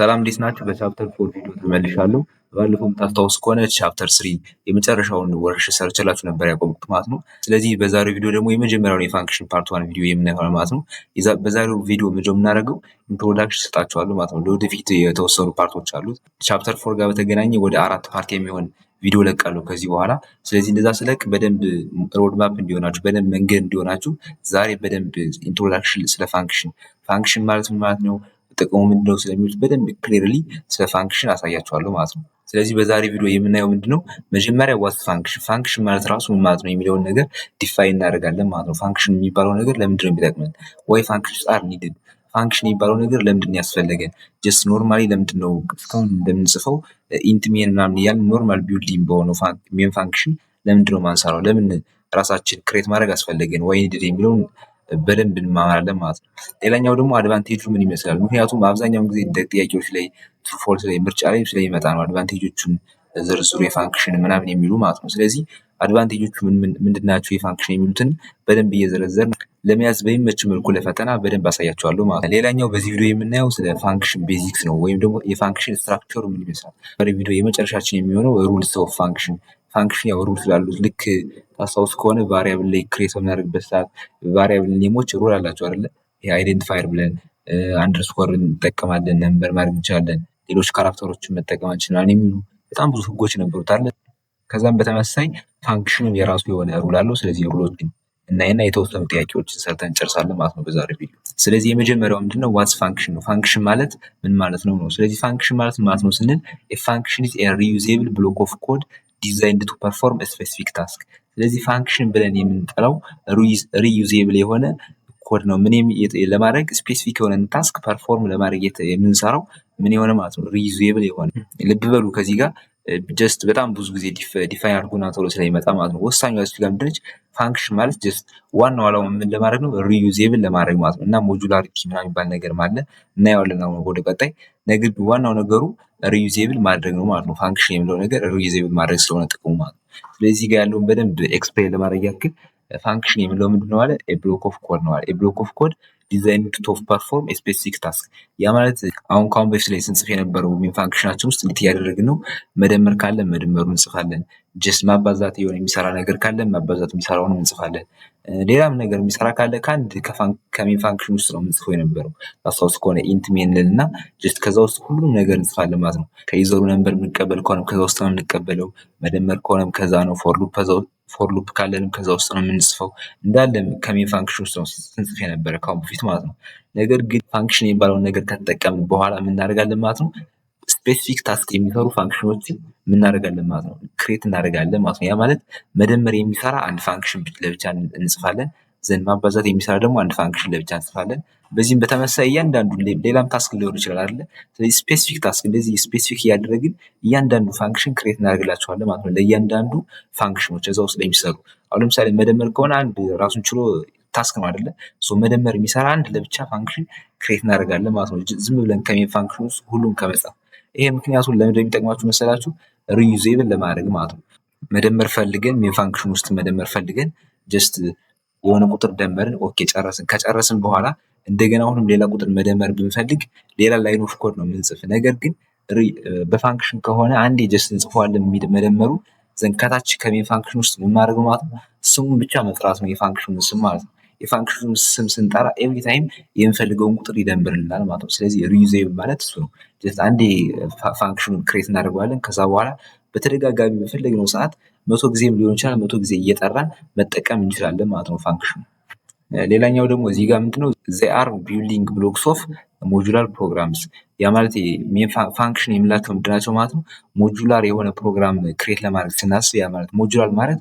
ሰላም እንዴት ናችሁ? በቻፕተር 4 ቪዲዮ ተመልሻለሁ። ባለፈው የምታስታውስ ከሆነ ቻፕተር 3 የመጨረሻውን ወርሽ ሰርችላችሁ ነበር ያቆምኩት ማለት ነው። ስለዚህ በዛሬው ቪዲዮ ደግሞ የመጀመሪያውን የፋንክሽን ፓርት 1 ቪዲዮ የምናየው ማለት ነው። በዛሬው ቪዲዮ ምንድነው የምናደርገው? ኢንትሮዳክሽን ሰጣችኋለሁ ማለት ነው። ለወደፊት የተወሰኑ ፓርቶች አሉት። ቻፕተር 4 ጋር በተገናኘ ወደ 4 ፓርት የሚሆን ቪዲዮ ለቃለሁ ከዚህ በኋላ። ስለዚህ እንደዛ ስለቅ በደንብ ሮድማፕ እንዲሆናችሁ በደንብ መንገድ እንዲሆናችሁ ዛሬ በደንብ ኢንትሮዳክሽን ስለ ፋንክሽን ማለት ምን ማለት ነው፣ ጥቅሙ ምንድነው ስለሚሉት በደንብ ክሊርሊ ስለ ፋንክሽን አሳያችኋለሁ ማለት ነው። ስለዚህ በዛሬ ቪዲዮ የምናየው ምንድነው መጀመሪያ ዋት ፋንክሽን ማለት ራሱ ምን ማለት ነው የሚለውን ነገር ዲፋይን እናደርጋለን ማለት ነው። ፋንክሽን የሚባለው ነገር ለምንድነው የሚጠቅመን? ወይ ፋንክሽንስ አር ኒድድ፣ ፋንክሽን የሚባለው ነገር ለምንድን ያስፈልገን? ጀስት ኖርማሊ ለምንድነው እስካሁን እንደምንጽፈው ኢንት ሜን ምናምን እያልን ኖርማል ቢልዲንግ በሆነው ሜን ፋንክሽን ለምንድነው ማንሰራው? ለምን ራሳችን ክሬት ማድረግ አስፈለገን? ወይ ኒድድ የሚለውን በደንብ እንማማራለን ማለት ነው። ሌላኛው ደግሞ አድቫንቴጁ ምን ይመስላል? ምክንያቱም አብዛኛውን ጊዜ እንደ ጥያቄዎች ላይ ትሩ ፎልስ ላይ ምርጫ ላይ ስለሚመጣ ነው አድቫንቴጆቹን ዝርዝሩ የፋንክሽን ምናምን የሚሉ ማለት ነው። ስለዚህ አድቫንቴጆቹ ምንድናቸው የፋንክሽን የሚሉትን በደንብ እየዘረዘርን ለመያዝ በሚመች መልኩ ለፈተና በደንብ አሳያቸዋለሁ ማለት ነው። ሌላኛው በዚህ ቪዲዮ የምናየው ስለ ፋንክሽን ቤዚክስ ነው፣ ወይም ደግሞ የፋንክሽን ስትራክቸሩ ምን ይመስላል። ቪዲዮ የመጨረሻችን የሚሆነው ሩልስ ኦፍ ፋንክሽን ያው ሩል ስላሉት ልክ ታስታውስ ከሆነ ቫሪያብል ላይ ክሬት በምናደርግበት ሰዓት ቫሪያብል ኔሞች ሩል አላቸው አይደለ? ይሄ አይዴንቲፋየር ብለን አንደርስኮር እንጠቀማለን፣ ነምበር ማድረግ እንችላለን፣ ሌሎች ካራክተሮችን መጠቀም እንችላለን የሚሉ በጣም ብዙ ህጎች ነበሩት አለ። ከዛም በተመሳሳይ ፋንክሽንም የራሱ የሆነ ሩል አለው። ስለዚህ ሩሎችን እናይና የተወሰኑ ጥያቄዎችን ሰርተን እንጨርሳለን ማለት ነው በዛሬው ቪዲዮ። ስለዚህ የመጀመሪያው ምንድነው ዋትስ ፋንክሽን ነው። ፋንክሽን ማለት ምን ማለት ነው ነው። ስለዚህ ፋንክሽን ማለት ምን ማለት ነው ስንል ፋንክሽን ኢዝ ኤ ሪዩዜብል ብሎክ ኦፍ ኮድ ዲዛይንድ ቱ ፐርፎርም ስፔሲፊክ ታስክ። ስለዚህ ፋንክሽን ብለን የምንጠራው ሪዩዜብል የሆነ ኮድ ነው። ምን ለማድረግ ስፔሲፊክ የሆነ ታስክ ፐርፎርም ለማድረግ የምንሰራው ምን የሆነ ማለት ነው ሪዩዜብል የሆነ። ልብ በሉ ከዚህ ጋር ጀስት በጣም ብዙ ጊዜ ዲፋይን አድርጎና ቶሎ ስለሚመጣ ማለት ነው። ወሳኙ እዚህ ጋር ምንድነች ፋንክሽን ማለት ጀስት ዋናው ዓላማው ምን ለማድረግ ነው ሪዩዜብል ለማድረግ ማለት ነው። እና ሞጁላሪቲ ምናምን የሚባል ነገር ማለት እናየዋለን አሁን ወደ ቀጣይ። ነገር ግን ዋናው ነገሩ ሪዩዜብል ማድረግ ነው ማለት ነው። ፋንክሽን የሚለው ነገር ሪዩዜብል ማድረግ ስለሆነ ጥቅሙ ማለት ነው። ስለዚህ ጋር ያለውን በደንብ ኤክስፕሌን ለማድረግ ያክል ፋንክሽን የሚለው ምንድነው አለ ኤ ብሎክ ኦፍ ኮድ ነው አለ። ኤ ብሎክ ኦፍ ኮድ ዲዛይንድ ቱ ፐርፎርም ኤ ስፔሲፊክ ታስክ። ያ ማለት አሁን በፊት ላይ ስንጽፍ የነበረው ሜን ፋንክሽናችን ውስጥ እንዴት እያደረግን ነው? መደመር ካለ መደመሩን እንጽፋለን። ጀስት ማባዛት የሆነ የሚሰራ ነገር ካለ ማባዛት የሚሰራውን እንጽፋለን። ሌላም ነገር የሚሰራ ካለ ከአንድ ከሜን ፋንክሽን ውስጥ ነው የምንጽፈው የነበረው። ታስታውስ ከሆነ ኢንት ሜን እና ጀስት ከዛ ውስጥ ሁሉም ነገር እንጽፋለን ማለት ነው። ከዩዘሩ ነምበር የምንቀበል ከሆነም ከዛ ውስጥ ነው የምንቀበለው። መደመር ከሆነም ከዛ ነው። ፎር ሉፕ ካለንም ከዛ ውስጥ ነው የምንጽፈው። እንዳለ ከሜን ፋንክሽን ውስጥ ነው ስንጽፍ የነበረ ከአሁን በፊት ማለት ነው። ነገር ግን ፋንክሽን የሚባለውን ነገር ከተጠቀምን በኋላ የምናደርጋለን ማለት ነው ስፔሲፊክ ታስክ የሚሰሩ ፋንክሽኖችን የምናደርጋለን ማለት ነው፣ ክሬት እናደርጋለን ማለት ነው። ያ ማለት መደመር የሚሰራ አንድ ፋንክሽን ለብቻ እንጽፋለን። ዘንድ ማባዛት የሚሰራ ደግሞ አንድ ፋንክሽን ለብቻ እንጽፋለን። በዚህም በተመሳሳይ እያንዳንዱ ሌላም ታስክ ሊሆን ይችላል አይደለ? ስለዚህ ስፔሲፊክ ታስክ እንደዚህ ስፔሲፊክ እያደረግን እያንዳንዱ ፋንክሽን ክሬት እናደርግላቸዋለን ማለት ነው፣ ለእያንዳንዱ ፋንክሽኖች እዛ ውስጥ ለሚሰሩ። አሁን ለምሳሌ መደመር ከሆነ አንድ ራሱን ችሎ ታስክ ነው አይደለ? መደመር የሚሰራ አንድ ለብቻ ፋንክሽን ክሬት እናደርጋለን ማለት ነው፣ ዝም ብለን ከሜን ፋንክሽን ውስጥ ሁሉም ከመጻፍ። ይሄ ምክንያቱም ለምን እንደሚጠቅማችሁ መሰላችሁ? ሪዩዜብል ለማድረግ ማለት ነው። መደመር ፈልገን ሜን ፋንክሽን ውስጥ መደመር ፈልገን ጀስት የሆነ ቁጥር ደመርን፣ ኦኬ ጨረስን። ከጨረስን በኋላ እንደገና አሁንም ሌላ ቁጥር መደመር ብንፈልግ ሌላ ላይን ኦፍ ኮድ ነው የምንጽፍ። ነገር ግን በፋንክሽን ከሆነ አንዴ ጀስት እንጽፈዋለን መደመሩ ዘንድ ከታች ከሜን ፋንክሽን ውስጥ ምን ማድረግ ማለት ነው ስሙን ብቻ መጥራት ነው፣ የፋንክሽኑ ስም ማለት ነው። የፋንክሽኑ ስም ስንጠራ ኤቭሪ ታይም የምንፈልገውን ቁጥር ይደምርልናል ማለት ነው። ስለዚህ ሪዩዜብል ማለት እሱ ነው። ጀስት አንዴ ፋንክሽኑን ክሬት እናደርገዋለን። ከዛ በኋላ በተደጋጋሚ በፈለግነው ሰዓት 100 ጊዜም ሊሆን ይችላል 100 ጊዜ እየጠራን መጠቀም እንችላለን ማለት ነው ፋንክሽኑ። ሌላኛው ደግሞ እዚህ ጋር ምንድነው they are building blocks of modular programs። ያ ማለት ፋንክሽን የምላቸው ምንድናቸው ማለት ነው? ሞጁላር የሆነ ፕሮግራም ክሬት ለማድረግ ስናስብ፣ ያ ማለት ሞጁላር ማለት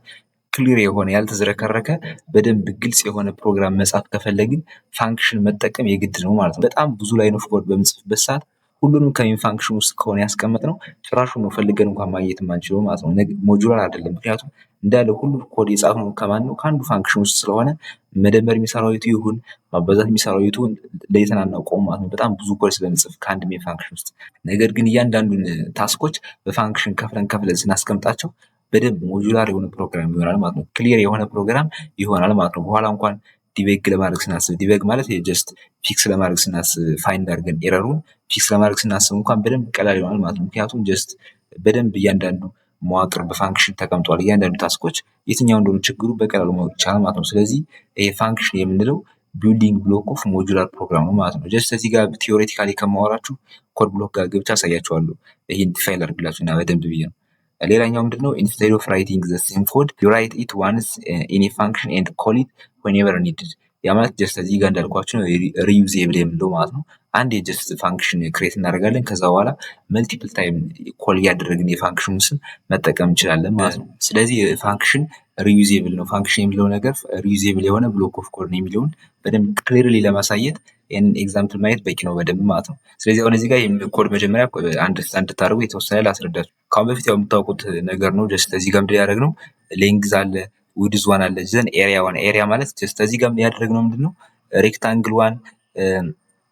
ክሊር የሆነ ያልተዝረከረከ በደንብ ግልጽ የሆነ ፕሮግራም መጻፍ ከፈለግን ፋንክሽን መጠቀም የግድ ነው ማለት ነው። በጣም ብዙ ላይን ኦፍ ኮድ በምንጽፍበት ሰዓት ሁሉንም ከሜን ፋንክሽን ውስጥ ከሆነ ያስቀመጥነው ጭራሹን ነው ፈልገን እንኳን ማግኘት የማንችለው ማለት ነው። ሞጁላር አይደለም፣ ምክንያቱም እንዳለ ሁሉ ኮድ የጻፍነው ከማን ነው? ከአንዱ ፋንክሽን ውስጥ ስለሆነ መደመር የሚሰራው የቱ ይሁን ማባዛት የሚሰራው የቱ ለይተን አናውቀውም ማለት ነው፣ በጣም ብዙ ኮድ ስለምንጽፍ ከአንድ ሜን ፋንክሽን ውስጥ። ነገር ግን እያንዳንዱን ታስኮች በፋንክሽን ከፍለን ስናስቀምጣቸው በደንብ ሞጁላር የሆነ ፕሮግራም ይሆናል ማለት ነው። ክሊር የሆነ ፕሮግራም ይሆናል ማለት ነው። በኋላ እንኳን ዲቤግ ለማድረግ ስናስብ፣ ዲቤግ ማለት ጀስት ፊክስ ለማድረግ ስናስብ ፋይንድ አድርገን ኤረሩን ፊክስ ለማድረግ ስናስብ እንኳን በደንብ ቀላል ይሆናል ማለት ነው። ምክንያቱም ጀስት በደንብ እያንዳንዱ መዋቅር በፋንክሽን ተቀምጧል። እያንዳንዱ ታስኮች የትኛው እንደሆነ ችግሩ በቀላሉ ማወቅ ይቻላል ማለት ነው። ስለዚህ ይሄ ፋንክሽን የምንለው ቢልዲንግ ብሎክ ኦፍ ሞጁላር ፕሮግራም ነው ማለት ነው። ጀስት እዚህ ጋር ቲዎሬቲካሊ ከማወራችሁ ኮድ ብሎክ ጋር ገብቻ አሳያችኋለሁ። ይህን ዲፋይን አድርግላችሁ እና በደንብ ብዬ ነው። ሌላኛው ምንድነው ኢንስቴድ ኦፍ ራይቲንግ ዘ ሴም ኮድ ዩ ራይት ኢት ዋንስ ኢን ኤ ፋንክሽን ኤንድ ኮል ኢት ዌንኤቨር ኒድድ። ያ ማለት ጀስት እዚህ ጋር እንዳልኳችሁ ነው ሪዩዜብል የምንለው ማለት ነው። አንድ የጀስት ፋንክሽን ክሬት እናደርጋለን። ከዛ በኋላ መልቲፕል ታይም ኮል እያደረግን የፋንክሽኑ ስም መጠቀም እንችላለን ማለት ነው። ስለዚህ ፋንክሽን ሪዩዜብል ነው። ፋንክሽን የሚለው ነገር ሪዩዜብል የሆነ ብሎክ ኦፍ ኮድ ነው የሚለውን በደንብ ክሊርሊ ለማሳየት ይህንን ኤግዛምፕል ማየት በቂ ነው በደንብ ማለት ነው። ስለዚህ አሁን እዚህ ጋር ኮድ መጀመሪያ አንደርስታንድ እንድታደርጉ የተወሰነ ላስረዳችሁ። ከአሁን በፊት ያው የምታውቁት ነገር ነው። ጀስት እዚህ ጋር ምንድን ያደረግነው ሌንግዝ አለ፣ ዊድዝ ዋን አለ፣ ዘን ኤሪያ ዋን። ኤሪያ ማለት ጀስት እዚህ ጋር ምን ያደረግነው ምንድነው ሬክታንግል ዋን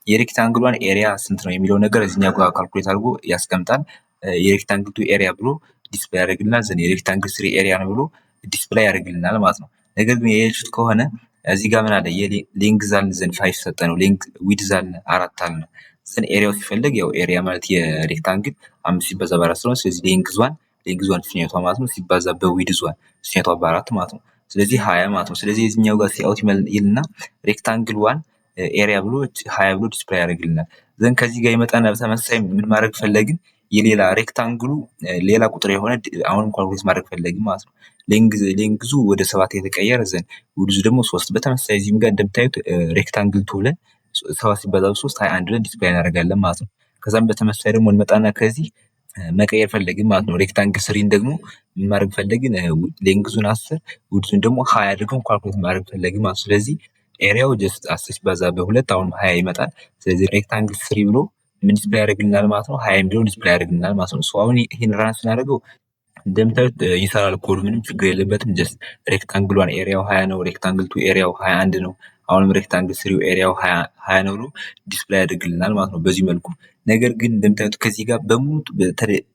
የሬክታንግል ዋን ኤሪያ ስንት ነው የሚለው ነገር እዚህኛው ጋር ካልኩሌት አድርጎ ያስቀምጣል። የሬክታንግል ቱ ኤሪያ ብሎ ዲስፕሌይ ያደርግልናል። ዘን የሬክታንግል ስሪ ኤሪያ ነው ብሎ ዲስፕሌይ ያደርግልናል ማለት ነው። ነገር ግን የያችሁት ከሆነ እዚህ ጋር ምን አለ የሌንግዝ አለ ዘን 5 ሰጠ ነው። ዊድዝ አለ 4 አለ። ዘን ኤሪያው ሲፈልግ ያው ኤሪያ ማለት የሬክታንግል 5 ሲባዛ በ4 ስለሆነ ስለዚህ ሌንግዝ ዋን ፍኛቷ ማለት ነው ሲባዛ በዊድዝ ዋን ፍኛቷ በ4 ማለት ነው። ስለዚህ 20 ማለት ነው። ስለዚህ የዚህኛው ጋር ሲአውት ይልና ሬክታንግል ዋን ኤሪያ ብሎ 20 ብሎ ዲስፕሌይ ያደርግልናል። ዘን ከዚህ ጋር ይመጣና በተመሳሳይ ምን ማድረግ ፈለግን የሌላ ሬክታንግሉ ሌላ ቁጥር የሆነ አሁንም ካልኩሌት ማድረግ ፈለግን ማለት ነው። ሌንግዙ ወደ 7 የተቀየረ ዘን ዊድዙ ደግሞ 3 በተመሳሳይ እዚህም ጋር እንደምታዩት ሬክታንግል ቱ ብለን 7 ሲባዛ በ3 21 ብለን ዲስፕሌይ እናደርጋለን ማለት ነው። ከዛም በተመሳሳይ ደግሞ እንመጣና ከዚህ መቀየር ፈለግን ማለት ነው። ሬክታንግል ስሪን ደግሞ ምን ማድረግ ፈለግን ሌንግዙን 10 ዊድዙን ደግሞ 20 አድርገን ካልኩሌት ማድረግ ፈለግን ማለት ነው። ስለዚህ ኤሪያው ጀስት 10 ሲባዛ በ2 አሁን 20 ይመጣል። ስለዚህ ሬክታንግል ስሪ ብሎ ምን ዲስፕሌይ ያደርግልናል ማለት ነው 20 የሚለውን ዲስፕሌይ ያደርግልናል ማለት ነው። አሁን ይሄን ራን ስናደርገው እንደምታዩት ይሰራል ኮድ ምንም ችግር የለበትም። ጀስት ሬክታንግል ዋን ኤሪያው 20 ነው። ሬክታንግል ቱ ኤሪያው 21 ነው። አሁንም ሬክታንግል ስሪው ኤሪያው 20 ነው ብሎ ዲስፕሌይ ያደርግልናል ማለት ነው በዚህ መልኩ። ነገር ግን እንደምታዩት ከዚህ ጋር በሙሉ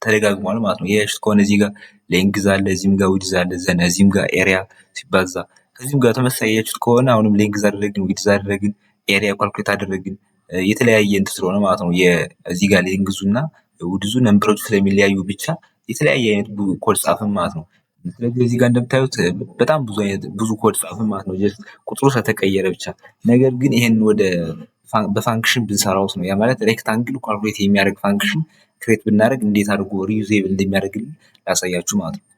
ተደጋግሟል ማለት ነው። ይሄሽ ከሆነ እዚህ ጋር ሌንግዝ አለ፣ እዚህም ጋር ዊድዝ አለ፣ ዘን እዚህም ጋር ኤሪያ ሲባዛ ከዚህም ጋር ተመሳሳይ ያያችሁት ከሆነ አሁንም ሌንግዝ አደረግን፣ ዊድዝ አደረግን፣ ኤሪያ ካልኩሌት አደረግን የተለያየ እንትን ስለሆነ ማለት ነው። እዚህ ጋር ሌንግዙና ዊድዙ ነምበሮች ስለሚለያዩ ብቻ የተለያየ አይነት ኮድ ጻፍን ማለት ነው። ስለዚህ እዚህ ጋር እንደምታዩት በጣም ብዙ ኮድ ጻፍን ማለት ነው። ጀስት ቁጥሩ ስለተቀየረ ብቻ። ነገር ግን ይሄን ወደ በፋንክሽን ብንሰራው ነው ያ ማለት ሬክታንግል ካልኩሌት የሚያደርግ ፋንክሽን ክሬት ብናደርግ እንዴት አድርጎ ሪዩዜብል እንደሚያደርግልን ላሳያችሁ ማለት ነው።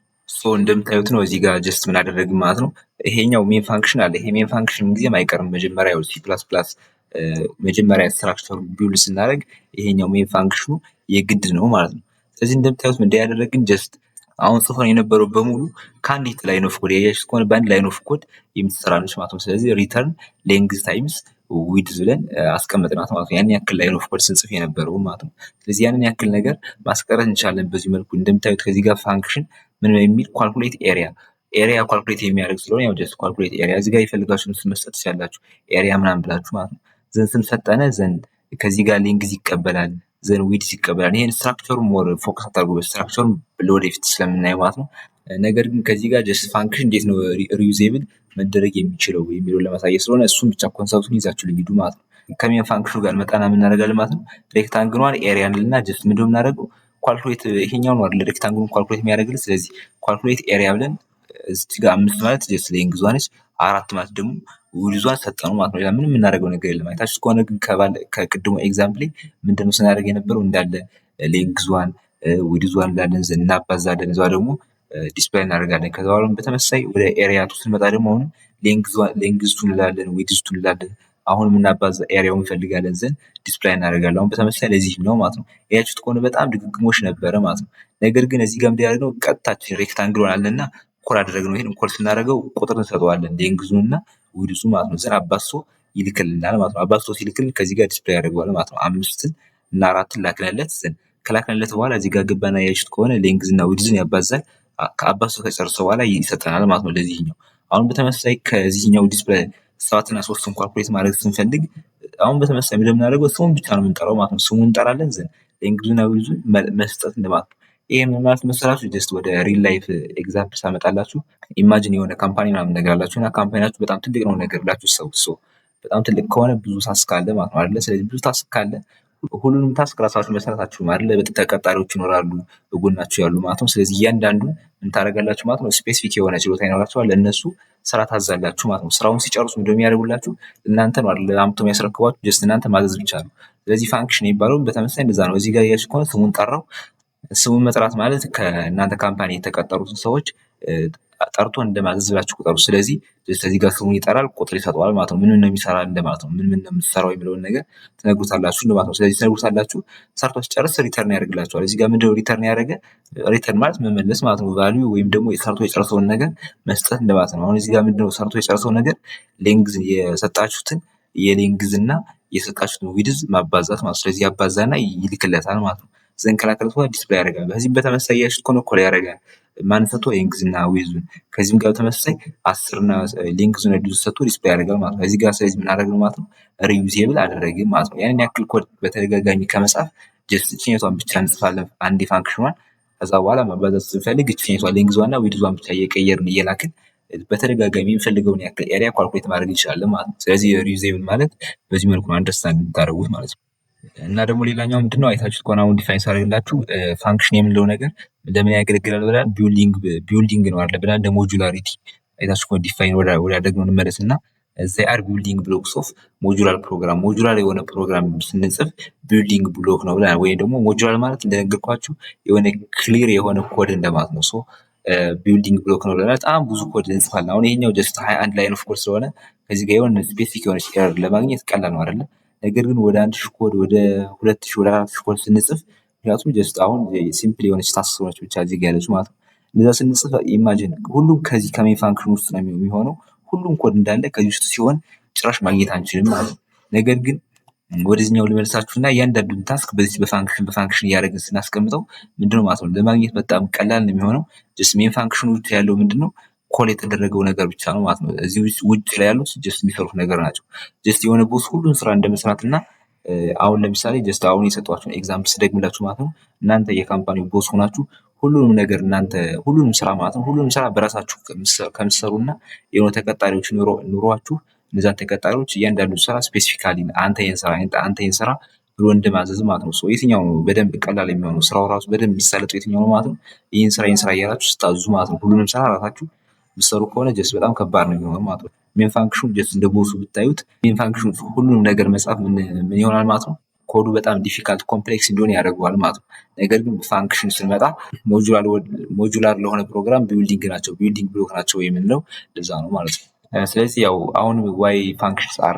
እንደምታዩት ነው እዚህ ጋር ጀስት ምን አደረግን ማለት ነው። ይሄኛው ሜን ፋንክሽን አለ። ይሄ ሜን ፋንክሽን ጊዜም አይቀርም መጀመሪያ C++ መጀመሪያ ስትራክቸር ቢውልድ ስናደርግ ይሄኛው ሜን ፋንክሽኑ የግድ ነው ማለት ነው። ስለዚህ እንደምታዩት ምን ያደረግን ጀስት አሁን ጽፈን የነበረው በሙሉ ከአንዲት ላይን ኦፍ ኮድ ያያችሁት ከሆነ በአንድ ላይን ኦፍ ኮድ የምትሰራ ነች ማለት ነው። ስለዚህ ሪተርን ሌንግዝ ታይምስ ዊድዝ ብለን አስቀመጥናት ማለት ነው። ያን ያክል ላይን ኦፍ ኮድ ስንጽፍ የነበረው ማለት ነው። ስለዚህ ያንን ያክል ነገር ማስቀረት እንችላለን በዚህ መልኩ። እንደምታዩት ከዚህ ጋር ፋንክሽን ምን የሚል ካልኩሌት ኤሪያ ካልኩሌት የሚያደርግ ስለሆነ ያው ጀስት ካልኩሌት ኤሪያ እዚህ ጋር የፈልጋችሁን ስም መስጠት ትችላላችሁ። ኤሪያ ምናምን ብላችሁ ማለት ነው። ዘን ስም ሰጠነ ዘን ከዚህ ጋር ሌንግዝ ይቀበላል ዘን ዊድዝ ይቀበላል። ይሄን ስትራክቸሩ ሞር ፎከስ አድርጎ በስትራክቸሩ ለወደፊት ስለምናየው ማለት ነው። ነገር ግን ከዚህ ጋር ጀስት ፋንክሽን እንዴት ነው ሪዩዜብል መደረግ የሚችለው የሚለውን ለማሳየት ስለሆነ እሱን ብቻ ኮንሰፕቱን ይዛችሁ ልሂዱ ማለት ነው። ከሜን ፋንክሽኑ ጋር መጣና የምናደርጋለን ማለት ነው። ሬክታንግሏን ኤሪያን እና ጀስት ምንድነው የምናደርገው ካልኩሌት ይሄኛው ነው አይደል ሬክታንግሉን ካልኩሌት የሚያደርግልን። ስለዚህ ካልኩሌት ኤሪያ ብለን እዚህ ጋር 5 ማለት ጀስት ሌንግዟ ነች፣ 4 ማለት ደግሞ ዊድዟን ሰጠነው ማለት ነው። ሌላ ምንም የምናደርገው ነገር የለም። አይታችሁ ከሆነ ግን ከቅድሞ ኤግዛምፕል ምንድነው ስናደርግ የነበረው እንዳለ ሌንግዟን ዊድዟን እንዳለን እናባዛለን፣ እዛ ደግሞ ዲስፕሌይ እናደርጋለን። ከዛ በኋላ በተመሳሳይ ወደ ኤሪያ ቱ ስንመጣ ደግሞ አሁን ሌንግዙ እንላለን፣ ዊድዙ እንላለን። አሁን የምናባዛ ኤሪያውን እንፈልጋለን ዘንድ ዲስፕሌይ እናደርጋለን። አሁን በተመሳሳይ ለዚህ ነው ማለት ነው። ያያችሁት ከሆነ በጣም ድግግሞሽ ነበረ ማለት ነው። ነገር ግን እዚህ ጋር እንዲያደርገው ቀጥታችን ሬክታንግል አለና ኮል አደረግነው። ይሄን ኮል ስናደርገው ቁጥር እንሰጠዋለን ሌንግዙንና ዊድዙ ማለት ነው። ዘን አባዝቶ ይልክልናል ማለት ነው። አባዝቶ ሲልክልን ከዚህ ጋር ዲስፕሌይ ያደርገዋል ማለት ነው። 5 እና 4 ላክነለት። ዘን ከላክነለት በኋላ እዚህ ጋር ገባና ያያችሁት ከሆነ ሌንግዝ እና ዊድዝን ያባዛል። ከአባዝቶ ከጨረሰ በኋላ ይሰጠናል ማለት ነው ለዚህኛው። አሁን በተመሳሳይ ከዚህኛው ዲስፕሌይ 7 እና 3 ካልኩሌት ማድረግ ስንፈልግ አሁን በተመሳሳይ እንደምናደርገው ስሙን ብቻ ነው የምንጠራው ማለት ነው። ስሙን እንጠራለን ዘን ሌንግዙና ዊድዙን መስጠት እንደማለት ነው። ይሄ ምን ማለት መሰላችሁ? ጀስት ወደ ሪል ላይፍ ኤግዛምፕል ሳመጣላችሁ ኢማጂን የሆነ ካምፓኒ ምናምን ነገር አላችሁ እና ካምፓኒያችሁ በጣም ትልቅ ነው ነገር ብላችሁ ሰው በጣም ትልቅ ከሆነ ብዙ ታስክ አለ ማለት ነው አይደለ? ስለዚህ ብዙ ታስክ ካለ ሁሉንም ታስክ ራሳችሁ መስራታችሁ አይደለ ተቀጣሪዎች ይኖራሉ በጎናችሁ ያሉ ማለት ነው። ስለዚህ እያንዳንዱ ምን ታደርጋላችሁ ማለት ነው ስፔሲፊክ የሆነ ችሎታ ይኖራችኋል ለእነሱ ስራ ታዛላችሁ ማለት ነው። ስራውን ሲጨርሱ ምንድነው የሚያደርጉላችሁ እናንተ ነው አይደል አምጥተው የሚያስረክቧችሁ ጀስት እናንተ ማዘዝ ብቻ ነው። ስለዚህ ፋንክሽን የሚባለው በተመሳሳይ እንደዛ ነው። እዚህ ጋር ያያችሁ ከሆነ ስሙን ጠራው። ስሙን መጥራት ማለት ከእናንተ ካምፓኒ የተቀጠሩትን ሰዎች ጠርቶ እንደማዘዝ ብላችሁ ቁጠሩ። ስለዚህ እዚህ ጋር ስሙን ይጠራል ቁጥር ይሰጠዋል ማለት ነው። ምን ነው የሚሰራ እንደማለት ነው። ምን ነው የምትሰራው የሚለውን ነገር ትነግሩታላችሁ እንደማለት ነው። ስለዚህ ትነግሩታላችሁ ሰርቶ ሲጨርስ ሪተርን ያደርግላችኋል። እዚህ ጋር ምንድነው ሪተርን ያደረገ ሪተርን ማለት መመለስ ማለት ነው። ቫልዩ ወይም ደግሞ ሰርቶ የጨረሰውን ነገር መስጠት እንደማለት ነው። አሁን እዚህ ጋር ምንድነው ሰርቶ የጨረሰውን ነገር ሌንግዝ የሰጣችሁትን የሌንግዝ እና የሰጣችሁትን ዊድዝ ማባዛት ማለት ነው። ስለዚህ ያባዛና ይልክለታል ማለት ነው። ዘንከላከለ ዲስፕሌይ ያደርጋል። በዚህም በተመሳሳይ ያሽት ኮኔክት ያደርጋል ማንፈቶ ሌንግዝና ዊዙን ከዚህም ጋር ተመሳሳይ 10 እና ሌንግዙን ዲዩስ ሰጥቶ ዲስፕሌይ ያደርጋል ማለት ነው። እዚህ ጋር ስለዚህ ምን አደረግን ማለት ነው ሪዩዜብል አደረግን ማለት ነው። ያንን ያክል ኮድ በተደጋጋሚ ከመጻፍ ጀስት ቺኔቷን ብቻ እንጽፋለን አንድ ፋንክሽኗን ከዛ በኋላ ማባዛት ስንፈልግ ቺኔቷን ሌንግዟና ዊድዟን ብቻ እየቀየርን እየላክን በተደጋጋሚ የሚፈልገውን ያክል ኤሪያ ኳልኩሌት ማድረግ እንችላለን ማለት ነው። ስለዚህ ሪዩዜብል ማለት በዚህ መልኩ ነው አንደርስታንድ የምታደርጉት ማለት ነው። እና ደግሞ ሌላኛው ምንድነው አይታችሁት ከሆነ አሁን ዲፋይን ሳደርግላችሁ ፋንክሽን የምንለው ነገር ለምን ያገለግላል ብለን ቢልዲንግ ነው አይደል ብለን ሞጁላሪቲ አይታችሁ ከሆነ ዲፋይን ወዳደግነው እንመለስና they are building blocks of modular program ሞጁላር የሆነ ፕሮግራም ስንጽፍ ቢልዲንግ ብሎክ ነው ብለን ወይም ደግሞ ሞጁላር ማለት እንደነገርኳችሁ የሆነ ክሊር የሆነ ኮድ እንደማለት ነው። ሶ ቢልዲንግ ብሎክ ነው ብለን በጣም ብዙ ኮድ እንጽፋለን። አሁን ይሄኛው ጀስት 21 ላይን ኦፍ ኮድ ስለሆነ ከዚህ ጋር የሆነ ስፔሲፊክ የሆነ ኤረር ለማግኘት ቀላል ነው አይደል? ነገር ግን ወደ 1000 ኮድ ወደ 2000 ወደ 4000 ኮድ ስንጽፍ ምክንያቱም ጀስት አሁን ሲምፕል የሆነች ታስክ ሆነች ብቻ እዚህ ጋር ያለች ማለት ነው። እንደዛ ስንጽፍ ኢማጂን ሁሉም ከዚህ ከሜን ፋንክሽን ውስጥ ነው የሚሆነው። ሁሉም ኮድ እንዳለ ከዚህ ውስጥ ሲሆን ጭራሽ ማግኘት አንችልም ማለት ነው። ነገር ግን ወደዚህኛው ልመልሳችሁና እያንዳንዱን ታስክ በዚህ በፋንክሽን እያደረግን ስናስቀምጠው ምንድነው ማለት ነው ለማግኘት በጣም ቀላል ነው የሚሆነው። ጀስት ሜን ፋንክሽኑ ውስጥ ያለው ምንድነው ኮል የተደረገው ነገር ብቻ ነው ማለት ነው። እዚህ ውጭ ላይ ያሉት ጀስት የሚሰሩት ነገር ናቸው። ጀስት የሆነ ቦስ ሁሉን ስራ እንደመስራትና አሁን ለምሳሌ ጀስት አሁን የሰጧችሁን ኤግዛምፕል ስደግምላችሁ ማለት ነው እናንተ የካምፓኒው ቦስ ሆናችሁ ሁሉንም ነገር እናንተ ሁሉንም ስራ ማለት ነው ሁሉንም ስራ በራሳችሁ ከምትሰሩና የሆነ ተቀጣሪዎች ኑሯችሁ እነዛን ተቀጣሪዎች እያንዳንዱ ስራ ስፔሲፊካሊ አንተ ይሄን ስራ ብሎ እንደማዘዝ ማለት ነው። የትኛው ነው በደንብ ቀላል የሚሆነው ስራው ራሱ በደንብ የሚሳለጠው የትኛው ነው ማለት ነው። ይሄን ስራ እያላችሁ ስታዙ ማለት ነው ሁሉንም ስራ ራሳችሁ ብትሰሩ ከሆነ ጀስት በጣም ከባድ ነው የሚሆነው ማለት ነው። ሜን ፋንክሽኑ ጀስት እንደ ቦሱ ብታዩት ሜን ፋንክሽኑ ሁሉንም ነገር መጻፍ ምን ይሆናል ማለት ነው ኮዱ በጣም ዲፊካልት ኮምፕሌክስ እንዲሆን ያደርገዋል ማለት ነው። ነገር ግን ፋንክሽን ስንመጣ ሞጁላር ለሆነ ፕሮግራም ቢልዲንግ ብሎክ ናቸው የምንለው ለዛ ነው ማለት ነው። ስለዚህ ያው አሁን ዋይ ፋንክሽንስ አር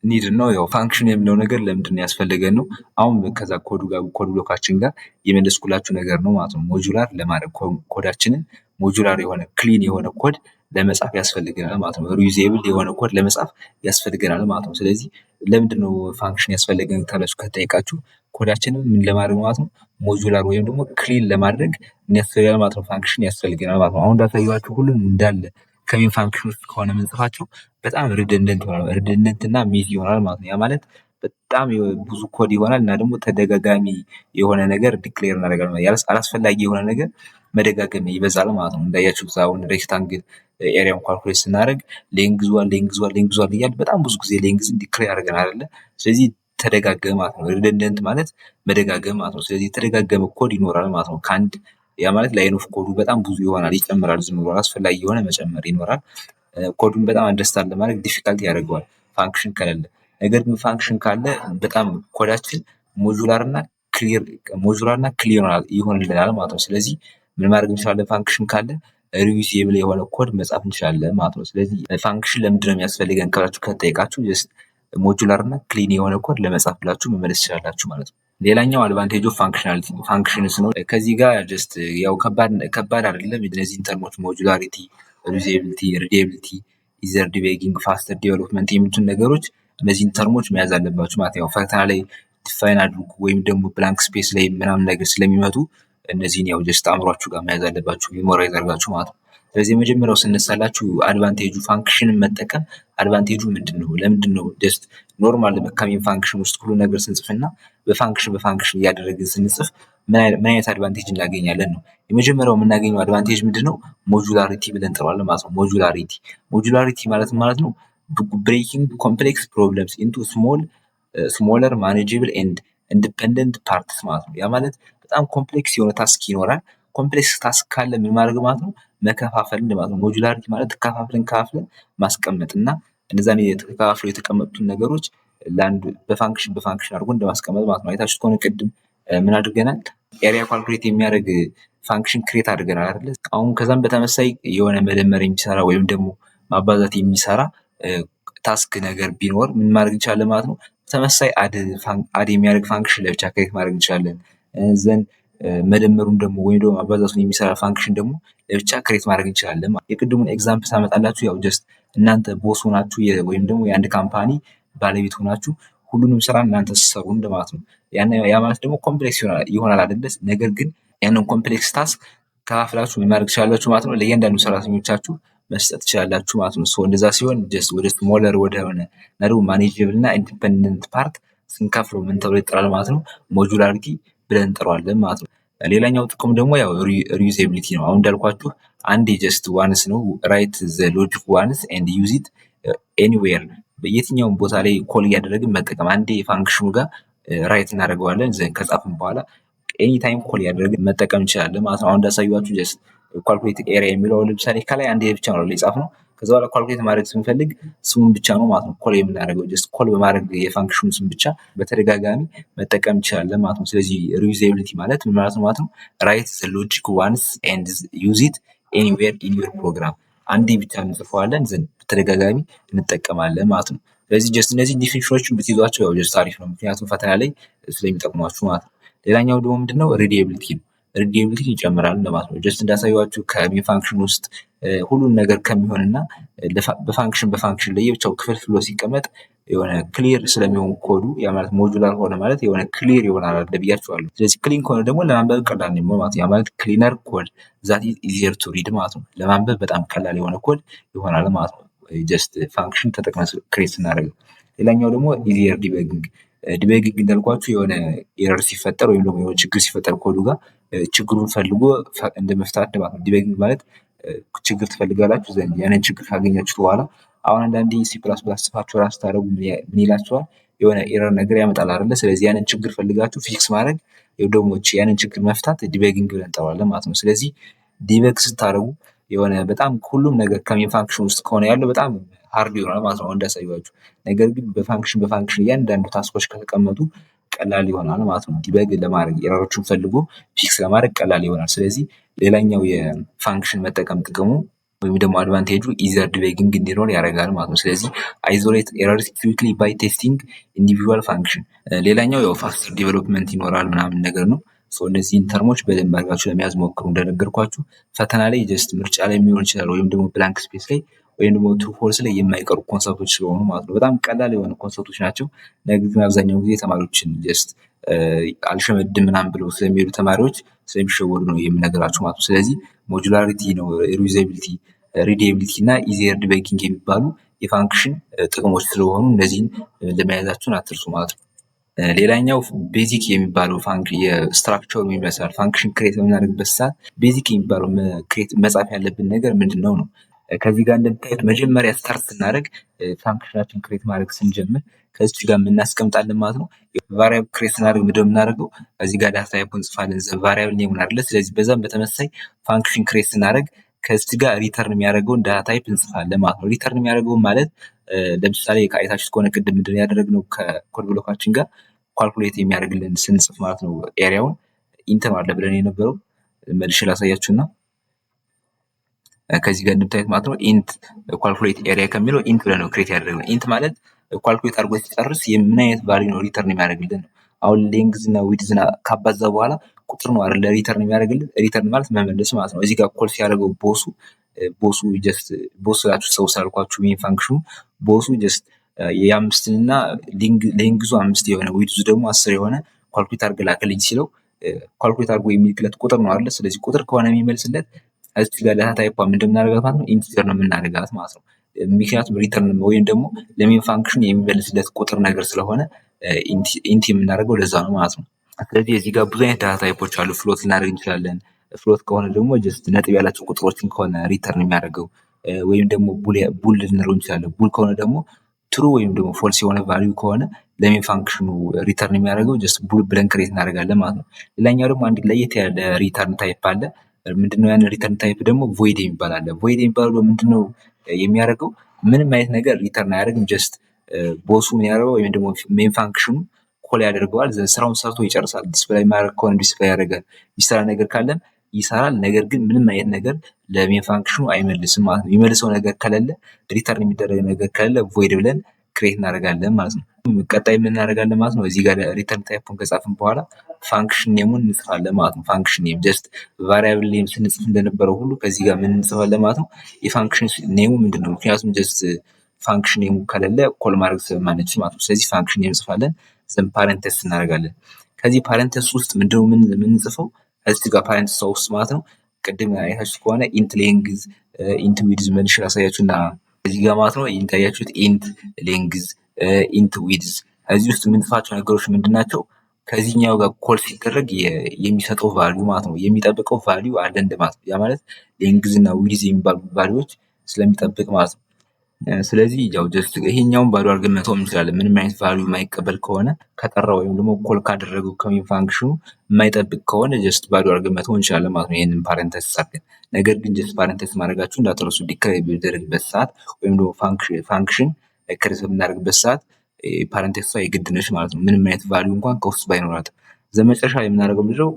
ኒድ ነው ያው ፋንክሽን የምንለው ነገር ለምንድን ነው ያስፈልገን ነው። አሁን ከዛ ኮድ ብሎካችን ጋር የመለስኩላችሁ ነገር ነው ማለት ነው። ሞጁላር ለማድረግ ኮዳችንን ሞጁላር የሆነ ክሊን የሆነ ኮድ ለመጻፍ ያስፈልገናል ማለት ነው። ሪዩዜብል የሆነ ኮድ ለመጻፍ ያስፈልገናል ማለት ነው። ስለዚህ ለምንድነው ፋንክሽን ያስፈልገን ካላችሁ ከጠየቃችሁ ኮዳችንን ምን ለማድረግ ማለት ነው ሞጁላር ወይም ደግሞ ክሊን ለማድረግ ያስፈልገናል ማለት ነው። ፋንክሽን ያስፈልገናል ማለት ነው። አሁን እንዳሳየኋችሁ ሁሉም እንዳለ ከሜን ፋንክሽን ውስጥ ከሆነ የምንጽፋቸው በጣም ሪደንደንት እና ሜዚ ይሆናል ማለት ነው። ያ ማለት በጣም ብዙ ኮድ ይሆናል እና ደግሞ ተደጋጋሚ የሆነ ነገር ዲክሌር እናደርጋለን። አላስፈላጊ የሆነ ነገር መደጋገም ይበዛል ማለት ነው። እንዳያችሁት አሁን ሬክታንግል ኤሪያውን ካልኩሌት ስናደርግ ሌንግዟል እያልን በጣም ብዙ ጊዜ ሌንግዝን ዲክሌር ያደርገናል አይደለ? ስለዚህ ተደጋገመ ማለት ነው። ሪደንደንት ማለት መደጋገም ማለት ነው። ስለዚህ የተደጋገመ ኮድ ይኖራል ማለት ነው። ከአንድ ያ ማለት ላይን ኦፍ ኮዱ በጣም ብዙ ይሆናል ይጨምራል። ዝም ብሎ አስፈላጊ የሆነ መጨመር ይኖራል። ኮዱን በጣም አንደርስታንድ ለማድረግ ዲፊካልቲ ያደርገዋል ፋንክሽን ከሌለ። ነገር ግን ፋንክሽን ካለ በጣም ኮዳችን ሞጁላር እና ክሊር ይሆንልናል ማለት ነው። ስለዚህ ምን ማድረግ እንችላለን ፋንክሽን ካለ ሪዩዜብል የሆነ ኮድ መጻፍ እንችላለን ማለት ነው። ስለዚህ ፋንክሽን ለምንድነው የሚያስፈልገን ካላችሁ ከጠየቃችሁ ሞጁላር እና ክሊን የሆነ ኮድ ለመጻፍ ብላችሁ መመለስ ትችላላችሁ ማለት ነው። ሌላኛው አድቫንቴጅ ኦፍ ፋንክሽንስ ነው። ከዚህ ጋር ጀስት ያው ከባድ አይደለም። እነዚህን ተርሞች ሞጁላሪቲ፣ ሪዩዜቢሊቲ፣ ሪዴቢሊቲ፣ ኢዘር ዲቤጊንግ፣ ፋስተር ዴቨሎፕመንት የሚሉትን ነገሮች እነዚህን ተርሞች መያዝ አለባችሁ ማለት ያው ፈተና ላይ ዲፋይን አድርጉ ወይም ደግሞ ብላንክ ስፔስ ላይ ምናምን ነገር ስለሚመጡ እነዚህን ያው ጀስት አእምሯችሁ ጋር መያዝ አለባችሁ ሜሞራይዝ አድርጋችሁ ማለት ነው። ስለዚህ የመጀመሪያው ስነሳላችሁ አድቫንቴጁ ፋንክሽንን መጠቀም አድቫንቴጁ ምንድነው? ለምንድነው ጀስት ኖርማል ከሜን ፋንክሽን ውስጥ ሁሉ ነገር ስንጽፍና በፋንክሽን እያደረግን ስንጽፍ ምን አይነት አድቫንቴጅ እናገኛለን ነው። የመጀመሪያው የምናገኘው አድቫንቴጅ ምንድነው? ሞጁላሪቲ ብለን እንጠራዋለን ማለት ነው። ሞጁላሪቲ ማለት ነው ብሬኪንግ ኮምፕሌክስ ፕሮብለምስ ኢንቱ ስሞለር ማኔጀብል ኤንድ ኢንዲፔንደንት ፓርትስ ማለት ነው። ያ ማለት በጣም ኮምፕሌክስ የሆነ ታስክ ይኖራል። ኮምፕሌክስ ታስክ ካለ ምን ማድረግ ማለት ነው? መከፋፈል ማለት ነው። ሞጁላሪቲ ማለት ከፋፍለን ማስቀመጥ እና እነዛን ተከፋፍለው የተቀመጡትን ነገሮች ለአንድ በፋንክሽን አድርጎ እንደማስቀመጥ ማለት ነው። አይታችሁት ከሆነ ቅድም ምን አድርገናል? ኤሪያ ካልኩሌት የሚያደርግ ፋንክሽን ክሬት አድርገናል አይደለ? አሁን ከዛም በተመሳይ የሆነ መደመር የሚሰራ ወይም ደግሞ ማባዛት የሚሰራ ታስክ ነገር ቢኖር ምን ማድረግ እንችላለን ማለት ነው? ተመሳይ አድ የሚያደርግ ፋንክሽን ለብቻ ክሬት ማድረግ እንችላለን። ዘንድ መደመሩን ደግሞ ወይም ደግሞ ማባዛቱን የሚሰራ ፋንክሽን ደግሞ ለብቻ ክሬት ማድረግ እንችላለን። የቅድሙን ኤግዛምፕል ሳመጣላችሁ ያው ጀስት እናንተ ቦስ ሆናችሁ ወይም ደግሞ የአንድ ካምፓኒ ባለቤት ሆናችሁ ሁሉንም ስራ እናንተ ስትሰሩ እንደማለት ነው። ያ ማለት ደግሞ ኮምፕሌክስ ይሆናል አይደለ? ነገር ግን ያንን ኮምፕሌክስ ታስክ ከፋፍላችሁ ምን ማድረግ ትችላላችሁ ማለት ነው? ለእያንዳንዱ ሰራተኞቻችሁ መስጠት ትችላላችሁ ማለት ነው። እንደዛ ሲሆን ጀስት ወደ ስሞለር ወደሆነ እና ደግሞ ማኔጀብል እና ኢንዲፔንደንት ፓርት ስንከፍለው ምን ተብሎ ይጠራል ማለት ነው? ሞጁላሪቲ ብለን እንጠራዋለን ማለት ነው። ሌላኛው ጥቅሙ ደግሞ ያው ሪዩዛቢሊቲ ነው። አሁን እንዳልኳችሁ አንዴ ጀስት ዋንስ ነው ራይት ዘ ሎጂክ ዋንስ ኤንድ ዩዝ ኢት ኤኒዌር በየትኛውም ቦታ ላይ ኮል እያደረግን መጠቀም። አንዴ ፋንክሽኑ ጋር ራይት እናደርገዋለን ዘን ከጻፍን በኋላ ኤኒ ታይም ኮል እያደረግን መጠቀም እንችላለን ማለት ነው። አሁን እንዳሳያችሁ ጀስት ኳልኩሌት ኤሪያ የሚለው ለምሳሌ ከላይ አንዴ ብቻ ነው የጻፍነው። ከዛ በኋላ ኳልኩሌት ማድረግ ስንፈልግ ስሙን ብቻ ነው ማለት ነው ኮል የምናደርገው። ጀስት ኮል በማድረግ የፋንክሽኑ ስም ብቻ በተደጋጋሚ መጠቀም እንችላለን ማለት ነው። ስለዚህ ሪዩዛቢሊቲ ማለት ምን ማለት ነው ማለት ነው? ራይት ዘ ሎጂክ ዋንስ ኤንድ ዩዝ ኢት ኤኒዌር ኢን ዩር ፕሮግራም። አንዴ ብቻ እንጽፈዋለን ዘንድ በተደጋጋሚ እንጠቀማለን ማለት ነው። ስለዚህ ጀስት እነዚህ ዲፊኒሽኖችን ብትይዟቸው ያው ጀስት አሪፍ ነው፣ ምክንያቱም ፈተና ላይ ስለሚጠቅሟችሁ ማለት ነው። ሌላኛው ደግሞ ምንድነው? ሪዲየቢሊቲ ነው። ሪዲየቢሊቲ ይጨምራል ለማለት ነው። ጀስት እንዳሳያችሁ ከሜን ፋንክሽን ውስጥ ሁሉን ነገር ከሚሆንና በፋንክሽን ለየብቻው ክፍልፍሎ ሲቀመጥ የሆነ ክሊር ስለሚሆን ኮዱ ያ ማለት ሞጁላር ሆነ ማለት የሆነ ክሊር ይሆናል አይደል ብያችኋለሁ። ስለዚህ ክሊን ከሆነ ደግሞ ለማንበብ ቀላል ነው ማለት ያ ማለት ክሊነር ኮድ ዛት ኢዝ ኢዚየር ቱ ሪድ ማለት ነው። ለማንበብ በጣም ቀላል የሆነ ኮድ ይሆናል ማለት ነው። ጀስት ፋንክሽን ተጠቅመን ክሬት ስናደርገው። ሌላኛው ደግሞ ኢዚየር ዲበጊንግ እንዳልኳችሁ የሆነ ኤረር ሲፈጠር ወይም ደግሞ የሆነ ችግር ሲፈጠር ኮዱ ጋር ችግሩን ፈልጎ እንደመፍታት ማለት ነው። ዲበጊንግ ማለት ችግር ትፈልጋላችሁ ዘንድ ያንን ችግር ካገኛችሁት በኋላ አሁን አንዳንዴ ሲ ፕላስ ፕላስ ጽፋችሁ ራስ ታደርጉ ምን ይላችኋል? የሆነ ኤረር ነገር ያመጣል አይደለ? ስለዚህ ያንን ችግር ፈልጋችሁ ፊክስ ማድረግ ደግሞ ያንን ችግር መፍታት ዲበጊንግ ብለን እንጠራዋለን ማለት ነው። ስለዚህ ዲበግ ስታደርጉ የሆነ በጣም ሁሉም ነገር ከሜን ፋንክሽን ውስጥ ከሆነ ያለው በጣም ሃርድ ይሆናል ማለት ነው እንዳሳያችሁ። ነገር ግን በፋንክሽን እያንዳንዱ ታስኮች ከተቀመጡ ቀላል ይሆናል ማለት ነው። ዲበግ ለማድረግ ኤረሮችን ፈልጎ ፊክስ ለማድረግ ቀላል ይሆናል። ስለዚህ ሌላኛው የፋንክሽን መጠቀም ጥቅሙ ወይም ደግሞ አድቫንቴጁ ኢዘር ዲበጊንግ እንዲኖር ያደርጋል ማለት ነው። ስለዚህ አይዞሌት ኤረርስ ኩዊክሊ ባይ ቴስቲንግ ኢንዲቪጁዋል ፋንክሽን። ሌላኛው ያው ፋስተር ዲቨሎፕመንት ይኖራል ምናምን ነገር ነው። እነዚህን ተርሞች በደንብ አድርጋችሁ ለመያዝ ሞክሩ። እንደነገርኳችሁ ፈተና ላይ ጀስት ምርጫ ላይ የሚሆን ይችላል ወይም ደግሞ ብላንክ ስፔስ ላይ ወይም ደግሞ ትሩ ፎልስ ላይ የማይቀሩ ኮንሰፕቶች ስለሆኑ ማለት ነው። በጣም ቀላል የሆኑ ኮንሰፕቶች ናቸው። ነገር ግን አብዛኛው ጊዜ ተማሪዎችን ጀስት አልሸመድም ምናምን ብለው ስለሚሄዱ ተማሪዎች ስለሚሸወዱ ነው የምነግራችሁ ማለት ነው። ስለዚህ ሞጁላሪቲ ነው፣ ሪዩዛቢሊቲ፣ ሪዲየቢሊቲ እና ኢዚየር ዲበጊንግ የሚባሉ የፋንክሽን ጥቅሞች ስለሆኑ እነዚህን ለመያዛችሁን አትርሱ ማለት ነው። ሌላኛው ቤዚክ የሚባለው የስትራክቸር የሚመስላል ፋንክሽን ክሬት በምናደርግበት ሰዓት ቤዚክ የሚባለው መጻፍ ያለብን ነገር ምንድን ነው ነው። ከዚህ ጋር እንደምታዩት መጀመሪያ ስታርት ስናደርግ ፋንክሽናችን ክሬት ማድረግ ስንጀምር ከዚህ ጋር የምናስቀምጣለን ማለት ነው። ቫሪያብል ክሬት ስናደርግ ምንድን ነው የምናደርገው? ከዚህ ጋር ዳታ ታይፕ እንጽፋለን ቫሪያብል ኔም አይደለ? ስለዚህ በዛም በተመሳይ ፋንክሽን ክሬት ስናደርግ ከዚህ ጋር ሪተርን የሚያደርገውን ዳታ ታይፕ እንጽፋለን ማለት ነው። ሪተርን የሚያደርገውን ማለት ለምሳሌ ከአይታችሁት ከሆነ ቅድም ምንድን ነው ያደረግነው ከኮድ ብሎካችን ጋር ኳልኩሌት የሚያደርግልን ስንጽፍ ማለት ነው ኤሪያውን ኢንት ነው አለ ብለን የነበረው መልሼ ላሳያችሁና ከዚህ ጋር እንደምታዩት ማለት ነው ኢንት ኳልኩሌት ኤሪያ ከሚለው ኢንት ብለን ነው ክሬት ያደረግነው። ኢንት ማለት ኳልኩሌት አድርጎ ሲጨርስ የምን አይነት ቫልዩ ነው ሪተርን የሚያደርግልን ነው። አሁን ሌንግዝ እና ዊድዝ ካባዛ በኋላ ቁጥር ነው አይደል ሪተርን የሚያደርግልን። ሪተርን ማለት መመለስ ማለት ነው። እዚህ ጋር ኮል ሲያደርገው ቦሱ ጀስት ቦስ ላችሁ ሰው ሳልኳችሁ ሜን ፋንክሽኑ ቦሱ ጀስት የአምስትንና ሌንግዙ 5 የሆነ ዊድዙ ደግሞ 10 የሆነ ኳልኩሌት አድርገህ ላክልኝ ሲለው ኳልኩሌት አድርጎ የሚልክለት ቁጥር ነው አይደል? ስለዚህ ቁጥር ከሆነ የሚመልስለት እዚህ ጋር ዳታ ታይፕ ምንድን የምናደርጋት ማለት ነው ኢንቲጀር ነው የምናደርጋት ማለት ነው። ምክንያቱም ሪተርን ወይም ደግሞ ለሜን ፋንክሽን የሚመልስለት ቁጥር ነገር ስለሆነ ኢንት የምናደርገው ለዛ ነው ማለት ነው። ስለዚህ እዚህ ጋር ብዙ አይነት ዳታ ታይፖች አሉ። ፍሎት ልናደርግ እንችላለን። ፍሎት ከሆነ ደግሞ ጀስት ነጥብ ያላቸው ቁጥሮችን ከሆነ ሪተርን የሚያደርገው ወይም ደግሞ ቡል ልንለው እንችላለን። ቡል ከሆነ ደግሞ ትሩ ወይም ደግሞ ፎልስ የሆነ ቫልዩ ከሆነ ለሜን ፋንክሽኑ ሪተርን የሚያደርገው ጀስት ቡል ብለን ክሬት እናደርጋለን ማለት ነው። ሌላኛው ደግሞ አንድ ለየት ያለ ሪተርን ታይፕ አለ። ምንድነው ያን ሪተርን ታይፕ ደግሞ ቮይድ የሚባል አለ። ቮይድ የሚባለው ምንድነው የሚያደርገው ምንም አይነት ነገር ሪተርን አያደርግም። ጀስት ቦሱ ምን ያደርገው ወይም ደግሞ ሜን ፋንክሽኑ ኮል ያደርገዋል። ስራውን ሰርቶ ይጨርሳል። ዲስፕላይ ማድረግ ከሆነ ዲስፕላይ ያደርጋል። ይሰራ ነገር ካለን ይሰራል። ነገር ግን ምንም አይነት ነገር ለሜን ፋንክሽኑ አይመልስም ማለት ነው። የሚመልሰው ነገር ከሌለ ሪተርን የሚደረግ ነገር ከሌለ ቮይድ ብለን ክሬት እናደርጋለን ማለት ነው። ቀጣይ ምን እናደርጋለን ማለት ነው? እዚህ ጋር ሪተርን ታይፑን ከጻፍን በኋላ ፋንክሽን ኔሙን እንጽፋለን ማለት ነው። ፋንክሽን ኔም ጀስት ቫሪያብል ኔም ስንጽፍ እንደነበረው ሁሉ ከዚህ ጋር ምን እንጽፋለን ማለት ነው? የፋንክሽን ኔሙ ምንድነው? ምክንያቱም ጀስት ፋንክሽን ኔሙ ከሌለ ኮል ማድረግ ስለማንችል ማለት ነው። ስለዚህ ፋንክሽን ኔም እንጽፋለን። ዘን ፓረንተስ እናደርጋለን። ከዚህ ፓረንተስ ውስጥ ምንድነው የምንጽፈው? እዚህ ጋር ፓረንተስ ውስጥ ማለት ነው ቅድም አይታችሁት ከሆነ ኢንት ሌንግዝ ኢንት ዊድዝ መልሼ ላሳያችሁና እዚህ ጋር ማለት ነው ኢንት ያያችሁት ኢንት ሌንግዝ ኢንት ዊድዝ እዚህ ውስጥ የምንጽፋቸው ነገሮች ምንድናቸው? ከዚህኛው ጋር ኮል ሲደረግ የሚሰጠው ቫልዩ ማለት ነው የሚጠብቀው ቫልዩ አለ እንደማለት ነው። ያ ማለት ሌንግዝ እና ዊድዝ የሚባሉ ቫልዩዎች ስለሚጠብቅ ማለት ነው። ስለዚህ ያው ጀስት ይሄኛውን ባዶ አድርገን መተው እንችላለን። ምንም አይነት ቫልዩ የማይቀበል ከሆነ ከጠራው ወይም ደግሞ ኮል ካደረገው ከሜን ፋንክሽኑ የማይጠብቅ ከሆነ ጀስት ባዶ አድርገን መተው እንችላለን ማለት ነው። ይሄንን ፓረንተስ አድርገን ነገር ግን ጀስት ፓረንተስ ማድረጋችሁ እንዳትረሱ። ዲክሌር በሚደረግበት ሰዓት ወይም ደግሞ ፋንክሽን ክሬት በምናደርግበት ሰዓት ፓረንቴሷ የግድ ነች ማለት ነው። ምንም አይነት ቫልዩ እንኳን ከውስጥ ባይኖራትም ዘመጨረሻ የምናደርገው ምንድነው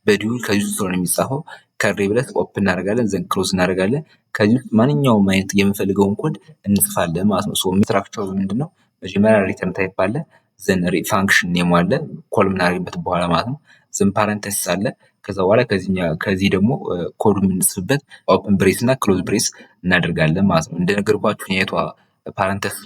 በዲዩ ከዚህ ውስጥ ነው የሚጻፈው። ከሬ ብለት ኦፕን እናደርጋለን ዘን ክሎዝ እናደርጋለን። ከዚህ ውስጥ ማንኛውም አይነት የምንፈልገውን ኮድ እንጽፋለን ማለት ነው። ሶ ስትራክቸሩ ምንድነው? መጀመሪያ ሪተርን ታይፕ አለ። ዘን ፋንክሽን ኔም አለ ኮል የምናደርግበት በኋላ ማለት ነው። ዘን ፓረንተስ አለ። ከዛ በኋላ ከዚህ ደግሞ ኮዱ የምንጽፍበት ኦፕን ብሬስ እና ክሎዝ ብሬስ እናደርጋለን ማለት ነው። እንደነገርኳችሁ የቷ ፓረንተሷ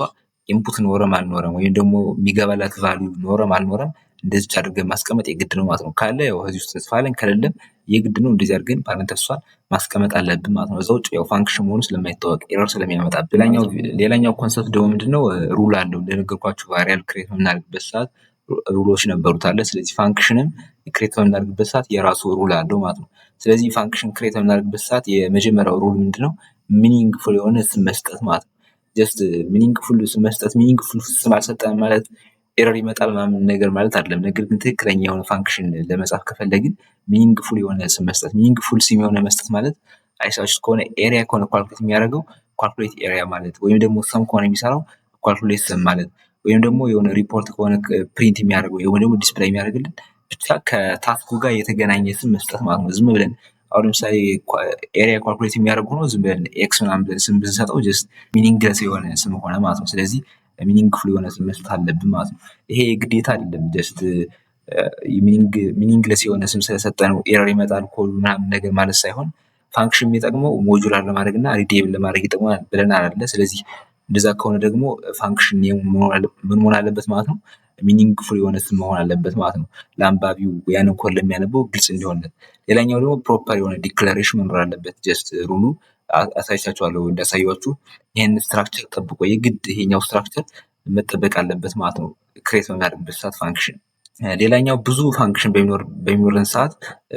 ኢንፑት ኖረም አልኖረም ወይም ደግሞ የሚገባላት ቫልዩ ኖረም አልኖረም እንደዚህ አድርገን ማስቀመጥ የግድ ነው ማለት ነው። ካለ ያው ከዚህ ውስጥ እንጽፋለን፣ ከሌለም የግድ ነው እንደዚህ አድርገን ፓረንተሷን ማስቀመጥ አለብን ማለት ነው። እዛ ውጭ ያው ፋንክሽን መሆኑ ስለማይታወቅ ኤረር ስለሚያመጣብን። ሌላኛው ኮንሰፕት ደግሞ ምንድነው? ሩል አለው። እንደነገርኳችሁ ቫሪያብል ክሬት በምናደርግበት ሰዓት ሩሎች ነበሩት አለ። ስለዚህ ፋንክሽንም ክሬት በምናደርግበት ሰዓት የራሱ ሩል አለው ማለት ነው። ስለዚህ ፋንክሽን ክሬት በምናደርግበት ሰዓት የመጀመሪያው ሩል ምንድነው? ሚኒንግፉል የሆነ ስም መስጠት ማለት ነው። ጀስት ሚኒንግፉል ስም መስጠት። ሚኒንግፉል ስም አልሰጠን ማለት ኤረር ይመጣል ምናምን ነገር ማለት አይደለም። ነገር ግን ትክክለኛ የሆነ ፋንክሽን ለመጻፍ ከፈለግን ሚኒንግፉል የሆነ ስም መስጠት። ሚኒንግፉል ስም የሆነ መስጠት ማለት አይሳችሁ ከሆነ ኤሪያ ከሆነ ኳልኩሌት የሚያደርገው ኳልኩሌት ኤሪያ ማለት፣ ወይም ደግሞ ሰም ከሆነ የሚሰራው ኳልኩሌት ሰም ማለት፣ ወይም ደግሞ የሆነ ሪፖርት ከሆነ ፕሪንት የሚያደርገው ወይም ደግሞ ዲስፕላይ የሚያደርግልን ብቻ ከታስኩ ጋር የተገናኘ ስም መስጠት ማለት ነው። ዝም ብለን አሁን ለምሳሌ ኤሪያ ኳልኩሌት የሚያደርጉ ነው ዝም ብለን ኤክስ ምናምን ብለን ስም ብንሰጠው ጀስት ሚኒንግለስ የሆነ ስም ሆነ ማለት ነው። ስለዚህ ሚኒንግፉል የሆነ ስም መስጠት አለብን ማለት ነው። ይሄ ግዴታ አይደለም። ጀስት ሚኒንግለስ የሆነ ስም ስለሰጠ ነው ኤረር ይመጣል ኮዱ ምናምን ነገር ማለት ሳይሆን ፋንክሽን የሚጠቅመው ሞጁላር ለማድረግ እና ሪዴብል ለማድረግ ይጠቅማል ብለናል አይደለ? ስለዚህ እንደዛ ከሆነ ደግሞ ፋንክሽን ምን መሆን አለበት ማለት ነው? ሚኒንግፉል የሆነ ስም መሆን አለበት ማለት ነው። ለአንባቢው ያንን ኮድ ለሚያነበው ግልጽ እንዲሆንለት። ሌላኛው ደግሞ ፕሮፐር የሆነ ዲክላሬሽን መኖር አለበት። ጀስት ሩሉ አሳይቻችኋለሁ እንዳሳያችሁ። ይህን ስትራክቸር ጠብቆ የግድ ይሄኛው ስትራክቸር መጠበቅ አለበት ማለት ነው ክሬት በምናደርግበት ሰዓት ፋንክሽን። ሌላኛው ብዙ ፋንክሽን በሚኖረን ሰዓት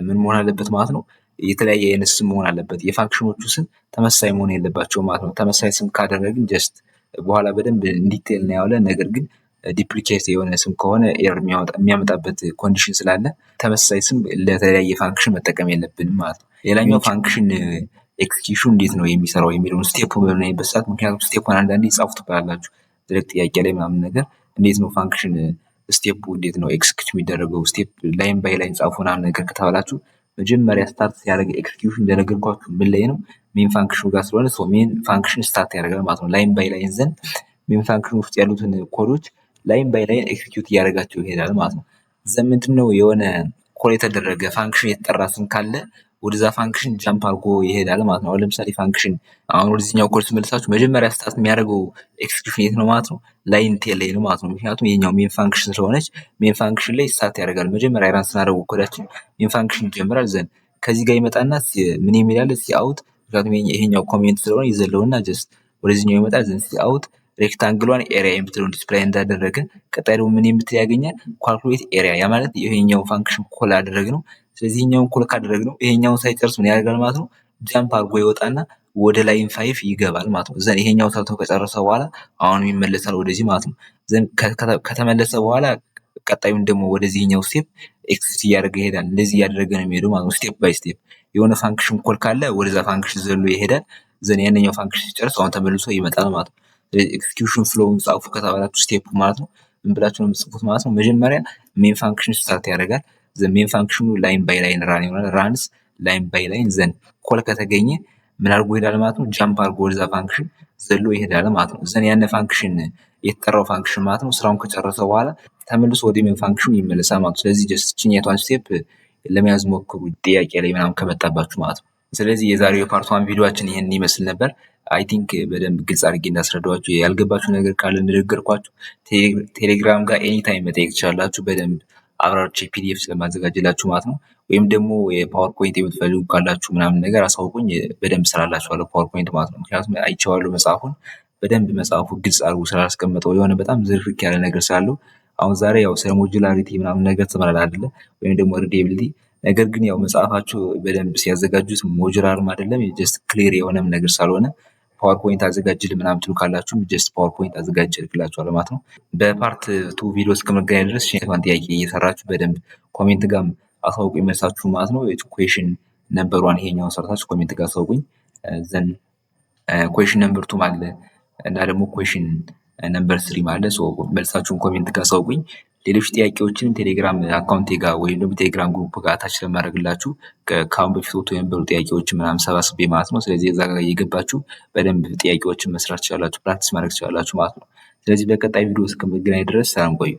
ምን መሆን አለበት ማለት ነው? የተለያየ አይነት ስም መሆን አለበት። የፋንክሽኖቹ ስም ተመሳሳይ መሆን የለባቸው ማለት ነው። ተመሳሳይ ስም ካደረግን ጀስት በኋላ በደንብ እንዲቴል እናየዋለን። ነገር ግን ዲፕሊኬት የሆነ ስም ከሆነ ኤረር የሚያመጣበት ኮንዲሽን ስላለ ተመሳሳይ ስም ለተለያየ ፋንክሽን መጠቀም የለብንም ማለት ነው። ሌላኛው ፋንክሽን ኤክስኪዩሽን እንዴት ነው የሚሰራው የሚለውን ስቴፑን በምናይበት ሰዓት፣ ምክንያቱም ስቴፑን አንዳንዴ ጻፉ ትባላላችሁ direct ጥያቄ ላይ ምናምን ነገር እንዴት ነው ፋንክሽን ስቴፑ እንዴት ነው ኤክስኪዩት የሚደረገው ስቴፕ ላይን ባይ ላይን ጻፉ ምናምን ነገር ከተባላችሁ መጀመሪያ ስታርት ሲያደርግ ኤክስኪዩሽን እንደነገርኳችሁ ምን ላይ ነው? ሜን ፋንክሽኑ ጋር ስለሆነ ሜን ፋንክሽን ስታርት ያደርጋል ማለት ነው። ላይን ባይ ላይን ዘንድ ሜን ፋንክሽን ውስጥ ያሉትን ኮዶች ላይን ባይ ላይን ኤክስኪዩት እያደረጋቸው ይሄዳል ማለት ነው። ዘን ምንድነው የሆነ ኮል የተደረገ ፋንክሽን የተጠራ ስም ካለ ወደዛ ፋንክሽን ጃምፕ አድርጎ ይሄዳል ማለት ነው። ለምሳሌ ፋንክሽን አሁን ወደዚህኛው ኮድ ስመልሳችሁ መጀመሪያ ስታርት የሚያደርገው ኤክስኪዩሽን የት ነው ማለት ነው? ላይን ቴል ላይ ነው ማለት ነው። ምክንያቱም የኛው ሜን ፋንክሽን ስለሆነች ሜን ፋንክሽን ላይ ስታርት ያደርጋል። መጀመሪያ ራን ስናደርገው ኮዳችን ሜን ፋንክሽን ይጀምራል። ዘን ከዚህ ጋር ይመጣና ምን የሚላል ሲአውት፣ ምክንያቱም ይሄኛው ኮሜንት ስለሆነ ይዘለውና ጀስት ወደዚህኛው ይመጣል። ዘን ሲአውት ሬክታንግሏን ኤሪያ የምትለውን ዲስፕላይ እንዳደረገ ቀጣይ ደግሞ ምን የምትል ያገኛል? ኳልኩሌት ኤሪያ። ያ ማለት ይሄኛው ፋንክሽን ኮል አደረግነው። ስለዚህ ይሄኛውን ኮል ካደረግነው ይሄኛውን ሳይጨርስ ምን ያደርጋል ማለት ነው? ጃምፕ አድርጎ ይወጣና ወደ ላይን 5 ይገባል ማለት ነው። ዘን ይሄኛው ሰርቶ ከጨረሰ በኋላ አሁንም ይመለሳል ወደዚህ ማለት ነው። ዘን ከተመለሰ በኋላ ቀጣዩን ደግሞ ወደዚህኛው ስቴፕ ኤክሲት እያደረገ ይሄዳል። እንደዚህ እያደረገ ነው የሚሄደው ማለት ነው። ስቴፕ ባይ ስቴፕ የሆነ ፋንክሽን ኮል ካለ ወደዛ ፋንክሽን ዘሎ ይሄዳል። ዘን ያንኛው ፋንክሽን ሲጨርስ አሁን ተመልሶ ይመጣል ማለት ነው። ኤክስኪዩሽን ፍሎውን ጻፉ ከተባላችሁ ስቴፕ ማለት ነው ምን ብላችሁ ነው የምትጽፉት ማለት ነው። መጀመሪያ ሜን ፋንክሽን ስታርት ያደርጋል። ዘን ሜን ፋንክሽኑ ላይን ባይ ላይን ራን ይሆናል። ራንስ ላይን ባይ ላይን ዘን ኮል ከተገኘ ምን አድርጎ ይሄዳል ማለት ነው። ጃምፕ አድርጎ ወደዛ ፋንክሽን ዘሎ ይሄዳል ማለት ነው። ዘን ያነ ፋንክሽን የተጠራው ፋንክሽን ማለት ነው ስራውን ከጨረሰ በኋላ ተመልሶ ወደ ሜን ፋንክሽኑ ይመለሳል ማለት ነው። ስለዚህ ጀስት እችኛቷን ስቴፕ ለመያዝ ሞክሩ ጥያቄ ላይ ምናምን ከመጣባችሁ ማለት ነው። ስለዚህ የዛሬው የፓርት 1 ቪዲዮአችን ይሄን ይመስል ነበር። አይ ቲንክ በደንብ ግልጽ አድርጌ እንዳስረዳኋችሁ ያልገባችሁ ነገር ካለ እንደነገርኳችሁ ቴሌግራም ጋር ኤኒ ታይም መጠየቅ ትችላላችሁ። በደንብ አብራርቼ ፒዲኤፍ ስለማዘጋጅላችሁ ማለት ነው። ወይም ደግሞ የፓወርፖይንት የምትፈልጉ ካላችሁ ምናምን ነገር አሳውቁኝ። በደንብ ስራላችኋለሁ ፓወርፖይንት ማለት ነው። ምክንያቱም አይቼዋለሁ መጽሐፉን በደንብ መጽሐፉ ግልጽ አድርጎ ስላላስቀመጠው የሆነ በጣም ዝርክርክ ያለ ነገር ስላለው አሁን ዛሬ ያው ስለ ሞጁላሪቲ ምናምን ነገር ተመራል አይደለ ወይም ደግሞ ሪዴቢሊቲ ነገር ግን ያው መጽሐፋችሁ በደንብ ሲያዘጋጁት ሞጁላርም አይደለም ጀስት ክሊር የሆነም ነገር ሳልሆነ ፓወርፖይንት አዘጋጅልኝ ምናምን ትሉ ካላችሁ ጀስት ፓወርፖይንት አዘጋጅልላችኋለሁ ማለት ነው። በፓርት 2 ቪዲዮ እስከመገናኝ ድረስ ሼቷን ጥያቄ እየሰራችሁ በደንብ ኮሜንት ጋር አሳውቁኝ መልሳችሁ ማለት ነው። ኩዌሽን ነምበር 1 ይሄኛውን ሰርታችሁ ኮሜንት ጋር አሳውቁኝ። ዘን ኩዌሽን ነምበር 2 ማለት እና ደግሞ ኩዌሽን ነምበር 3 ማለት ሶ መልሳችሁን ኮሜንት ጋር አሳውቁኝ። ሌሎች ጥያቄዎችን ቴሌግራም አካውንቴ ጋር ወይም ደግሞ ቴሌግራም ግሩፕ ጋር አታች ስለማድረግላችሁ ከአሁን በፊት ወጥቶ የነበሩ ጥያቄዎችን ምናምን ሰባስቤ ማለት ነው። ስለዚህ እዛ ጋር እየገባችሁ በደንብ ጥያቄዎችን መስራት ትችላላችሁ፣ ፕራክቲስ ማድረግ ትችላላችሁ ማለት ነው። ስለዚህ በቀጣይ ቪዲዮ እስከምንገናኝ ድረስ ሰላም ቆዩ።